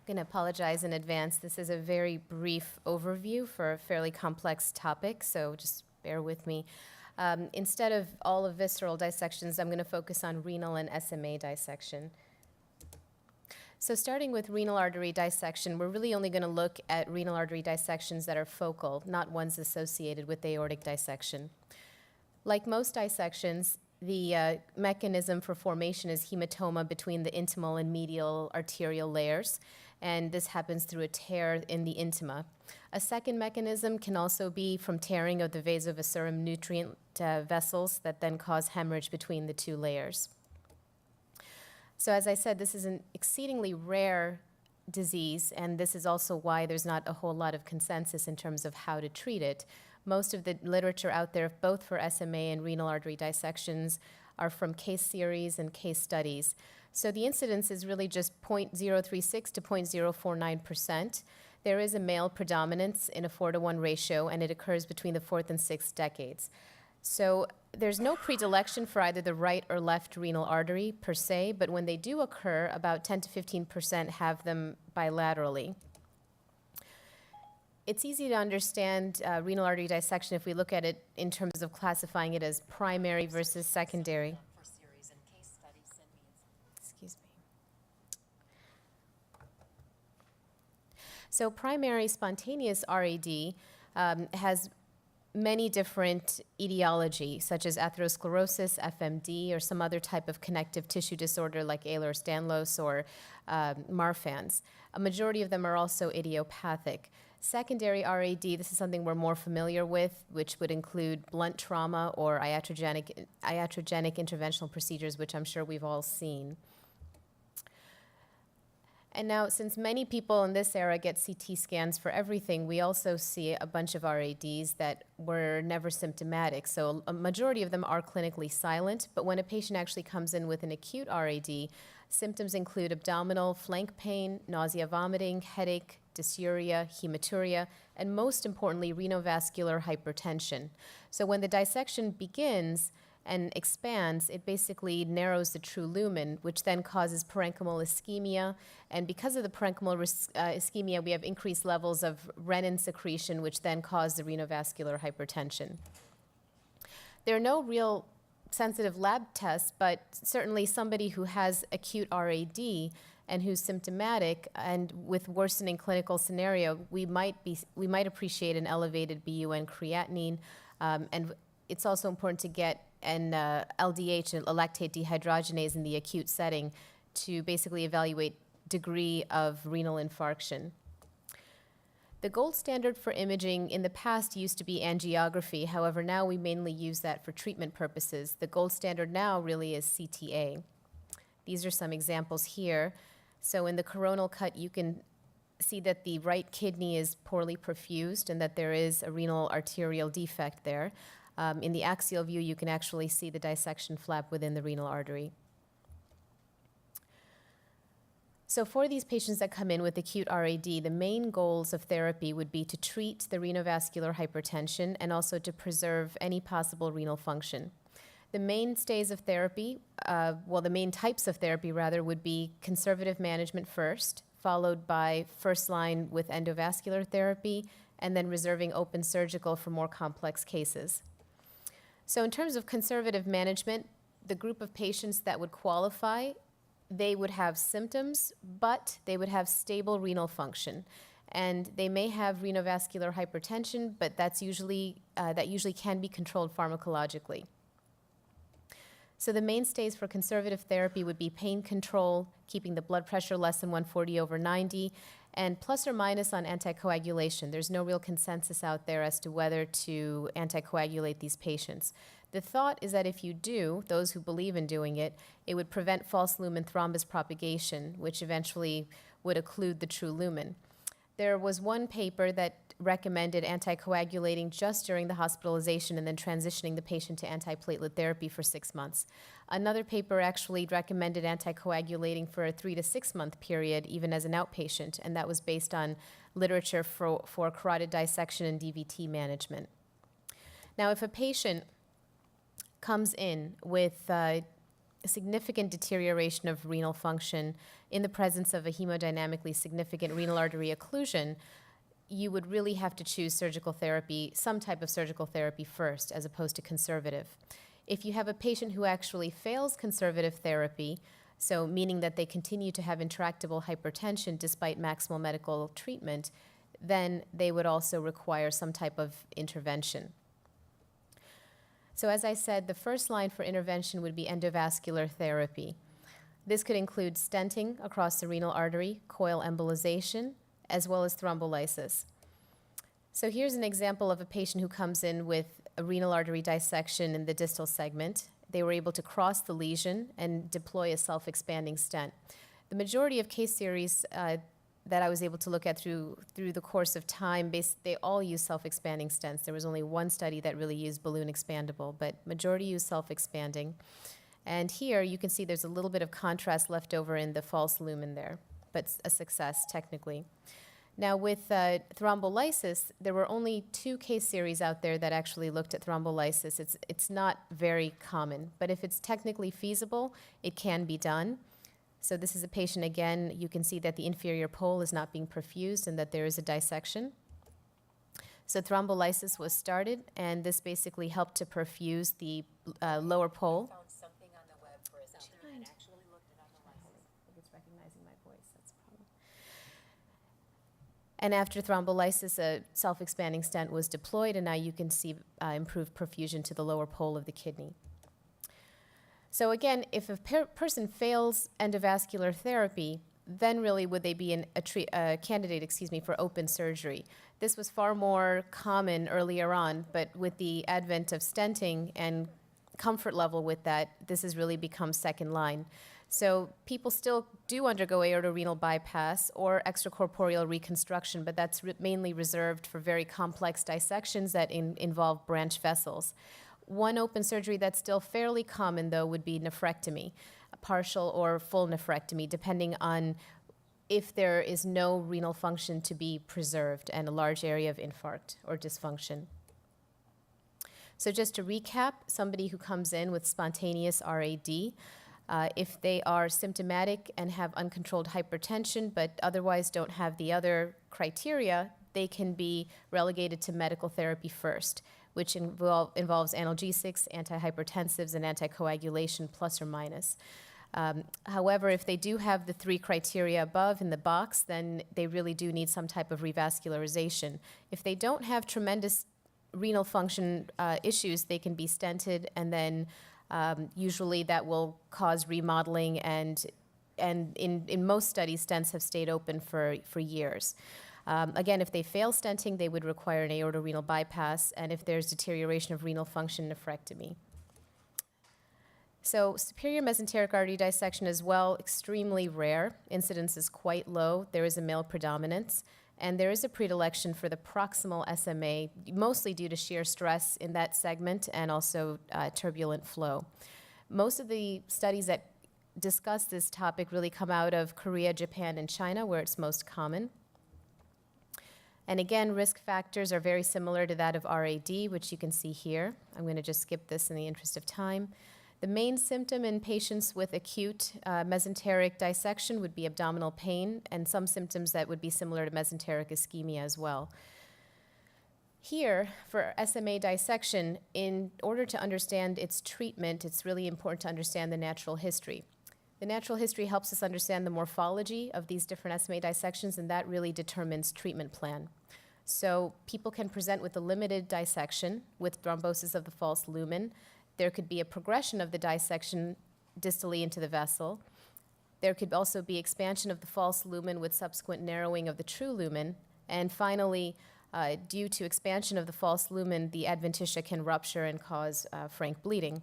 I'm going to apologize in advance. This is a very brief overview for a fairly complex topic, so just bear with me. Instead of all of visceral dissections, I'm going to focus on renal and SMA dissection. So starting with renal artery dissection, we're really only going to look at renal artery dissections that are focal, not ones associated with aortic dissection. Like most dissections, the mechanism for formation is hematoma between the intimal and medial arterial layers, and this happens through a tear in the intima. A second mechanism can also be from tearing of the vasoviscerum nutrient vessels that then cause hemorrhage between the two layers. So as I said, this is an exceedingly rare disease, and this is also why there's not a whole lot of consensus in terms of how to treat it. Most of the literature out there, both for SMA and renal artery dissections, are from case series and case studies. So the incidence is really just 0.036 to 0.049%. There is a male predominance in a 4-to-1 ratio, and it occurs between the 4th and 6th decades. So there's no predilection for either the right or left renal artery per se, but when they do occur, about 10 to 15% have them bilaterally. It's easy to understand renal artery dissection if we look at it in terms of classifying it as primary versus secondary. Excuse me. So primary spontaneous RAD has many different etiology, such as atherosclerosis, FMD, or some other type of connective tissue disorder like Ehlers-Danlos or Marfan's. A majority of them are also idiopathic. Secondary RAD, this is something we're more familiar with, which would include blunt trauma or iatrogenic interventional procedures, which I'm sure we've all seen. And now, since many people in this era get CT scans for everything, we also see a bunch of RADs that were never symptomatic. So a majority of them are clinically silent, but when a patient actually comes in with an acute RAD, symptoms include abdominal, flank pain, nausea, vomiting, headache, dysuria, hematuria, and most importantly, renovascular hypertension. So when the dissection begins and expands, it basically narrows the true lumen, which then causes parenchymal ischemia. And because of the parenchymal ischemia, we have increased levels of renin secretion, which then cause the renovascular hypertension. There are no real sensitive lab tests, but certainly somebody who has acute RAD and who's symptomatic and with worsening clinical scenario, we might appreciate an elevated BUN creatinine, and it's also important to get an LDH, a lactate dehydrogenase, in the acute setting to basically evaluate degree of renal infarction. The gold standard for imaging in the past used to be angiography. However, now we mainly use that for treatment purposes. The gold standard now really is CTA. These are some examples here. So in the coronal cut, you can see that the right kidney is poorly perfused and that there is a renal arterial defect there. In the axial view, you can actually see the dissection flap within the renal artery. So for these patients that come in with acute RAD, the main goals of therapy would be to treat the renovascular hypertension and also to preserve any possible renal function. The mainstays of therapy, the main types of therapy rather, would be conservative management first, followed by first line with endovascular therapy, and then reserving open surgical for more complex cases. So in terms of conservative management, the group of patients that would qualify, they would have symptoms, but they would have stable renal function. And they may have renovascular hypertension, but that usually can be controlled pharmacologically. So the mainstays for conservative therapy would be pain control, keeping the blood pressure less than 140/90, and plus or minus on anticoagulation. There's no real consensus out there as to whether to anticoagulate these patients. The thought is that if you do, those who believe in doing it, it would prevent false lumen thrombus propagation, which eventually would occlude the true lumen. There was one paper that recommended anticoagulating just during the hospitalization and then transitioning the patient to antiplatelet therapy for 6 months. Another paper actually recommended anticoagulating for a 3 to 6 month period, even as an outpatient, and that was based on literature for carotid dissection and DVT management. Now, if a patient comes in with significant deterioration of renal function in the presence of a hemodynamically significant renal artery occlusion, you would really have to choose surgical therapy, some type of surgical therapy first, as opposed to conservative. If you have a patient who actually fails conservative therapy, so meaning that they continue to have intractable hypertension despite maximal medical treatment, then they would also require some type of intervention. So as I said, the first line for intervention would be endovascular therapy. This could include stenting across the renal artery, coil embolization, as well as thrombolysis. So here's an example of a patient who comes in with a renal artery dissection in the distal segment. They were able to cross the lesion and deploy a self-expanding stent. The majority of case series that I was able to look at through the course of time, they all use self-expanding stents. There was only one study that really used balloon expandable, but majority use self-expanding. And here you can see there's a little bit of contrast left over in the false lumen there, but a success technically. Now with thrombolysis, there were only 2 case series out there that actually looked at thrombolysis. It's not very common, but if it's technically feasible, it can be done. So this is a patient, again, you can see that the inferior pole is not being perfused and that there is a dissection. So thrombolysis was started, and this basically helped to perfuse the lower pole. Found something on the web for a student that actually looked at thrombolysis. I think it's recognizing my voice, that's the problem. And after thrombolysis, a self-expanding stent was deployed, and now you can see improved perfusion to the lower pole of the kidney. So again, if a person fails endovascular therapy, then really would they be a candidate, for open surgery. This was far more common earlier on, but with the advent of stenting and comfort level with that, this has really become second line. So people still do undergo aortorenal bypass or extracorporeal reconstruction, but that's mainly reserved for very complex dissections that involve branch vessels. One open surgery that's still fairly common, though, would be nephrectomy, a partial or full nephrectomy, depending on if there is no renal function to be preserved and a large area of infarct or dysfunction. So just to recap, somebody who comes in with spontaneous RAD, if they are symptomatic and have uncontrolled hypertension but otherwise don't have the other criteria, they can be relegated to medical therapy first, which involves analgesics, antihypertensives, and anticoagulation plus or minus. However, if they do have the 3 criteria above in the box, then they really do need some type of revascularization. If they don't have tremendous renal function issues, they can be stented, and then usually that will cause remodeling, and in most studies, stents have stayed open for years. Again, if they fail stenting, they would require an aortorenal bypass, and if there's deterioration of renal function, nephrectomy. So superior mesenteric artery dissection as well, extremely rare. Incidence is quite low. There is a male predominance, and there is a predilection for the proximal SMA, mostly due to shear stress in that segment and also turbulent flow. Most of the studies that discuss this topic really come out of Korea, Japan, and China, where it's most common. And again, risk factors are very similar to that of RAD, which you can see here. I'm going to just skip this in the interest of time. The main symptom in patients with acute mesenteric dissection would be abdominal pain, and some symptoms that would be similar to mesenteric ischemia as well. Here, for SMA dissection, in order to understand its treatment, it's really important to understand the natural history. The natural history helps us understand the morphology of these different SMA dissections, and that really determines treatment plan. So people can present with a limited dissection with thrombosis of the false lumen. There could be a progression of the dissection distally into the vessel. There could also be expansion of the false lumen with subsequent narrowing of the true lumen. And finally, due to expansion of the false lumen, the adventitia can rupture and cause frank bleeding.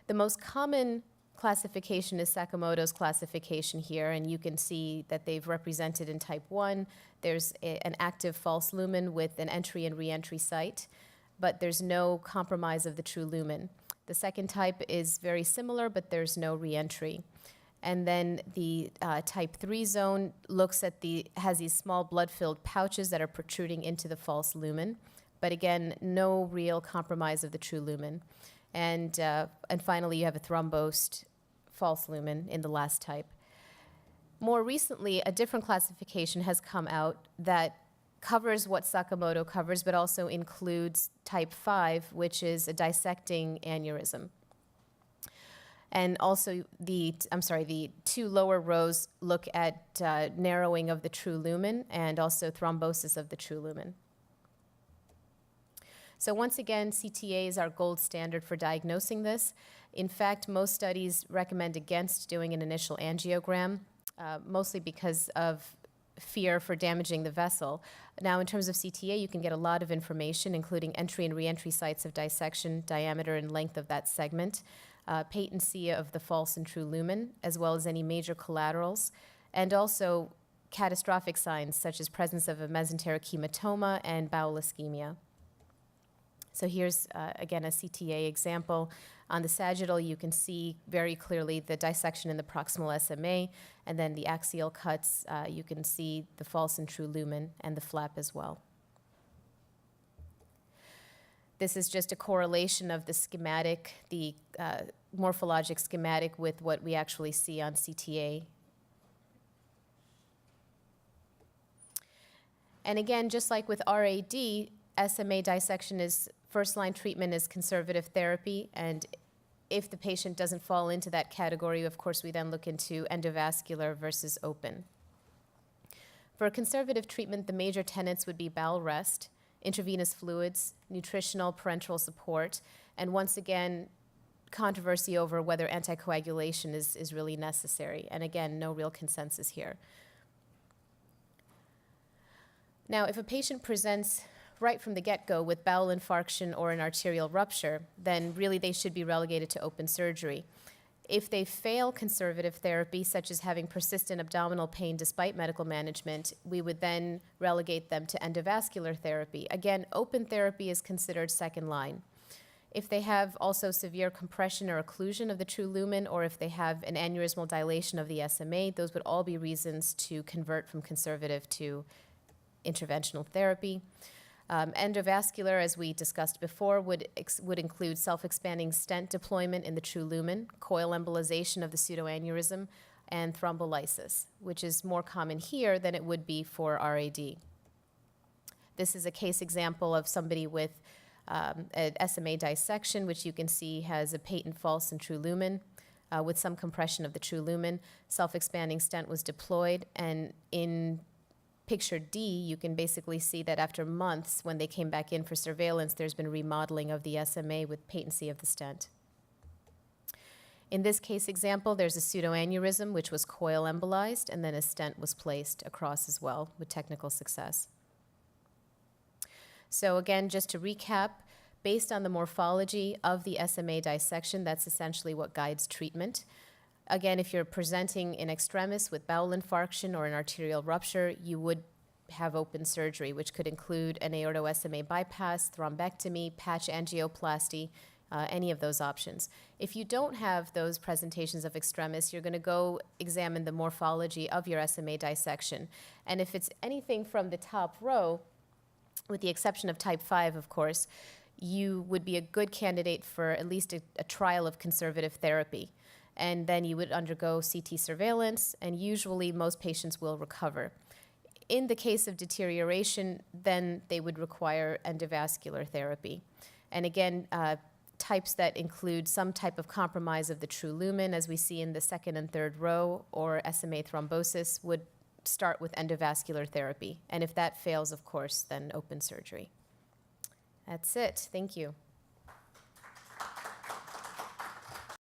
The most common classification is Sakamoto's classification here, and you can see that they've represented in type 1. There's an active false lumen with an entry and re-entry site, but there's no compromise of the true lumen. The second type is very similar, but there's no re-entry. And then the type 3 zone has these small blood-filled pouches that are protruding into the false lumen, but again, no real compromise of the true lumen. And finally, you have a thrombosed false lumen in the last type. More recently, a different classification has come out that covers what Sakamoto covers, but also includes type 5, which is a dissecting aneurysm. And also the two lower rows look at narrowing of the true lumen and also thrombosis of the true lumen. So once again, CTA is our gold standard for diagnosing this. In fact, most studies recommend against doing an initial angiogram, mostly because of fear for damaging the vessel. Now, in terms of CTA, you can get a lot of information, including entry and reentry sites of dissection, diameter and length of that segment, patency of the false and true lumen, as well as any major collaterals, and also catastrophic signs such as presence of a mesenteric hematoma and bowel ischemia. So here's, again, a CTA example. On the sagittal, you can see very clearly the dissection in the proximal SMA, and then the axial cuts, you can see the false and true lumen and the flap as well. This is just a correlation of the schematic, the morphologic schematic with what we actually see on CTA. And again, just like with RAD, SMA dissection is first-line treatment is conservative therapy, and if the patient doesn't fall into that category, of course, we then look into endovascular versus open. For conservative treatment, the major tenets would be bowel rest, intravenous fluids, nutritional parenteral support, and once again, controversy over whether anticoagulation is really necessary. And again, no real consensus here. Now, if a patient presents right from the get-go with bowel infarction or an arterial rupture, then really they should be relegated to open surgery. If they fail conservative therapy, such as having persistent abdominal pain despite medical management, we would then relegate them to endovascular therapy. Again, open therapy is considered second line. If they have also severe compression or occlusion of the true lumen, or if they have an aneurysmal dilation of the SMA, those would all be reasons to convert from conservative to interventional therapy. Endovascular, as we discussed before, would include self-expanding stent deployment in the true lumen, coil embolization of the pseudoaneurysm, and thrombolysis, which is more common here than it would be for RAD. This is a case example of somebody with an SMA dissection, which you can see has a patent false and true lumen with some compression of the true lumen. Self-expanding stent was deployed, and in Picture D, you can basically see that after months, when they came back in for surveillance, there's been remodeling of the SMA with patency of the stent. In this case example, there's a pseudoaneurysm, which was coil embolized, and then a stent was placed across as well with technical success. So again, just to recap, based on the morphology of the SMA dissection, that's essentially what guides treatment. Again, if you're presenting in extremis with bowel infarction or an arterial rupture, you would have open surgery, which could include an aorto-SMA bypass, thrombectomy, patch angioplasty, any of those options. If you don't have those presentations of extremis, you're going to go examine the morphology of your SMA dissection. And if it's anything from the top row, with the exception of type 5, of course, you would be a good candidate for at least a trial of conservative therapy. And then you would undergo CT surveillance, and usually most patients will recover. In the case of deterioration, then they would require endovascular therapy. And again, types that include some type of compromise of the true lumen, as we see in the second and third row, or SMA thrombosis, would start with endovascular therapy. And if that fails, of course, then open surgery. That's it. Thank you.